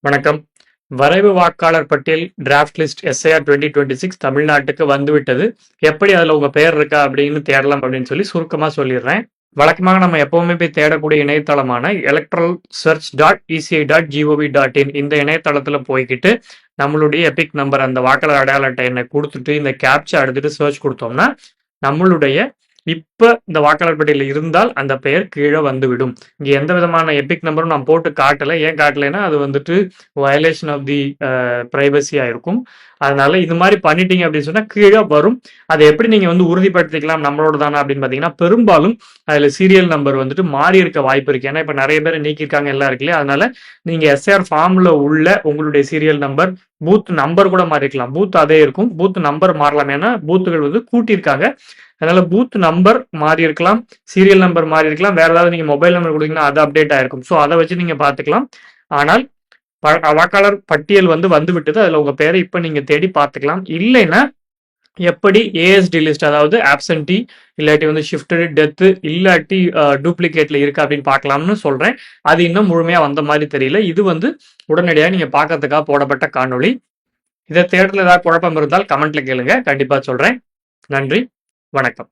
வணக்கம். வரைவு வாக்காளர் பட்டியல் டிராஃப்ட் லிஸ்ட் எஸ்ஐஆர் 2026 தமிழ்நாட்டுக்கு வந்துவிட்டது. எப்படி அதுல உங்க பெயர் இருக்கா அப்படின்னு தேடலாம் அப்படின்னு சொல்லி சுருக்கமா சொல்லிடுறேன். வழக்கமாக நம்ம எப்பவுமே போய் தேடக்கூடிய இணையதளமான electoralsearch.eci.gov.in இந்த இணையதளத்துல போய்கிட்டு நம்மளுடைய எபிக் நம்பர் அந்த வாக்காளர் அடையாள அட்டை எண்ணை கொடுத்துட்டு இந்த கேப்சா எடுத்துட்டு சர்ச் கொடுத்தோம்னா நம்மளுடைய இப்ப இந்த வாக்காளர் பட்டியலில் இருந்தால் அந்த பெயர் கீழே வந்துவிடும். இங்க எந்த விதமான எபிக் நம்பரும் நான் போட்டு காட்டல. ஏன் காட்டலைன்னா அது வந்துட்டு வயலேஷன் ஆஃப் தி பிரைவசியா இருக்கும். அதனால இது மாதிரி பண்ணிட்டீங்க அப்படின்னு சொன்னா கீழே வரும். அதை எப்படி நீங்க வந்து உறுதிப்படுத்திக்கலாம் நம்மளோட தானே அப்படின்னு பாத்தீங்கன்னா பெரும்பாலும் அதுல சீரியல் நம்பர் வந்துட்டு மாறி இருக்க வாய்ப்பு இருக்கு. ஏன்னா இப்ப நிறைய பேர் நீக்கிருக்காங்க எல்லாம் இருக்கு இல்லையா. அதனால நீங்க எஸ்ஆர் ஃபார்ம்ல உள்ள உங்களுடைய சீரியல் நம்பர் பூத் நம்பர் கூட மாறி இருக்கலாம். பூத் அதே இருக்கும், பூத் நம்பர் மாறலாம். ஏன்னா பூத்துகள் வந்து கூட்டியிருக்காங்க. அதனால பூத் நம்பர் மாறி இருக்கலாம், சீரியல் நம்பர் மாறி இருக்கலாம், வேற ஏதாவது நீங்க மொபைல் நம்பர் கொடுத்தீங்கன்னா அது அப்டேட் ஆயிருக்கும். ஸோ அதை வச்சு நீங்க பாத்துக்கலாம். ஆனால் வாக்காளர் பட்டியல் வந்து விட்டது. அதுல உங்க பேரை இப்ப நீங்க தேடி பார்த்துக்கலாம். இல்லைன்னா எப்படி ஏஎஸ்டி லிஸ்ட் அதாவது ஆப்சன்டி இல்லாட்டி வந்து ஷிஃப்டட் டெத் இல்லாட்டி டூப்ளிகேட்ல இருக்கு அப்படின்னு பார்க்கலாம்னு சொல்றேன். அது இன்னும் முழுமையா வந்த மாதிரி தெரியல. இது வந்து உடனடியாக நீங்க பார்க்கறதுக்காக போடப்பட்ட காணொளி. இதை தேடுறதுல ஏதாவது குழப்பம் இருந்தால் கமெண்ட்ல கேளுங்க, கண்டிப்பா சொல்றேன். நன்றி, வணக்கம்.